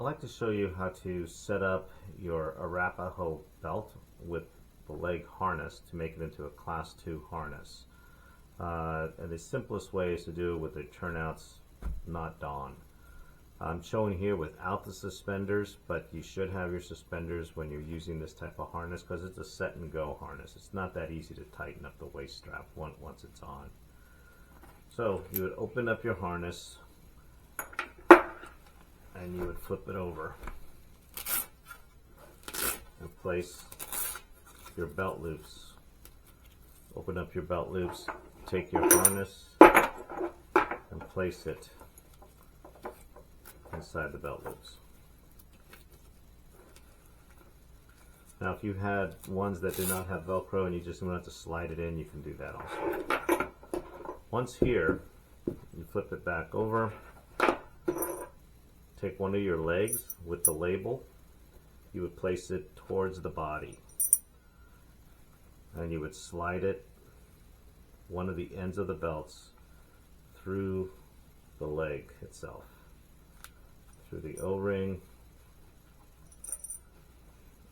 I'd like to show you how to set up your Arapaho belt with the leg harness to make it into a Class 2 harness. And the simplest way is to do it with the turnouts not on. I'm showing here without the suspenders, but you should have your suspenders when you're using this type of harness because it's a set and go harness. It's not that easy to tighten up the waist strap once it's on. So you would open up your harness and you would flip it over and place your belt loops. Open up your belt loops, take your harness and place it inside the belt loops. Now if you had ones that did not have Velcro and you just want to slide it in, you can do that also. Once here, you flip it back over, take one of your legs with the label, you would place it towards the body and you would slide it, one of the ends of the belts, through the leg itself, through the O-ring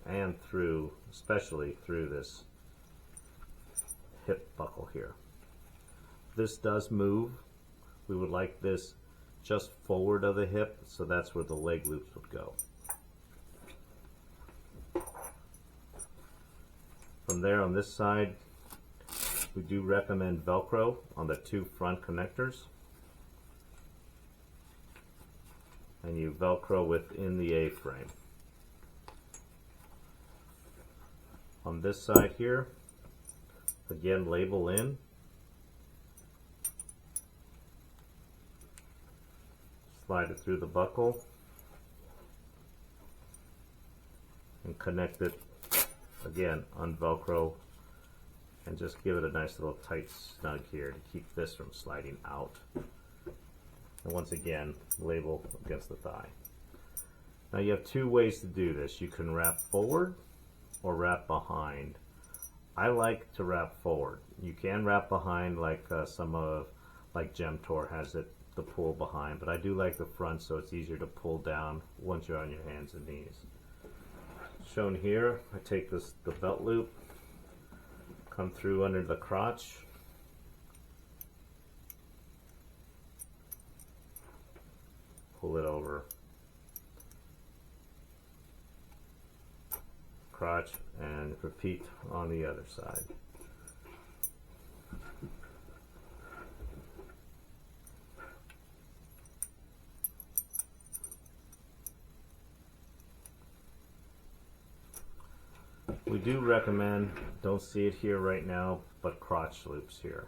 and through, especially through this hip buckle here. This does move. We would like this just forward of the hip, so that's where the leg loops would go. From there, on this side, we do recommend Velcro on the two front connectors, and you Velcro within the A-frame. On this side here, again, label in, slide it through the buckle and connect it again on Velcro, and just give it a nice little tight snug here to keep this from sliding out. And once again, label against the thigh. Now you have two ways to do this. You can wrap forward or wrap behind. I like to wrap forward. You can wrap behind like like Gemtor has it, the pull behind, but I do like the front so it's easier to pull down once you're on your hands and knees. Shown here, I take the belt loop, come through under the crotch, pull it over, crotch, and repeat on the other side. We do recommend, don't see it here right now, but crotch loops here.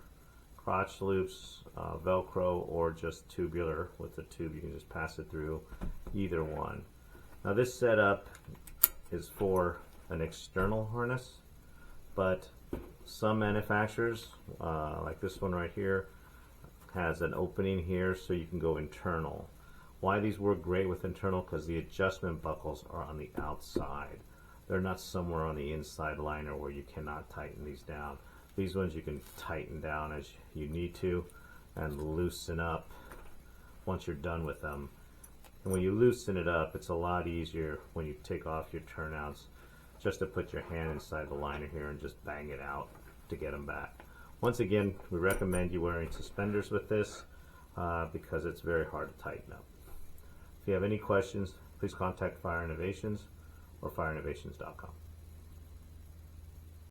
Crotch loops, Velcro, or just tubular with the tube. You can just pass it through, either one. Now this setup is for an external harness, but some manufacturers, like this one right here, has an opening here so you can go internal. Why these work great with internal? Because the adjustment buckles are on the outside. They're not somewhere on the inside liner where you cannot tighten these down. These ones you can tighten down as you need to and loosen up once you're done with them. And when you loosen it up, it's a lot easier when you take off your turnouts just to put your hand inside the liner here and just bang it out to get them back. Once again, we recommend you wearing suspenders with this because it's very hard to tighten up. If you have any questions, please contact Fire Innovations or fireinnovations.com.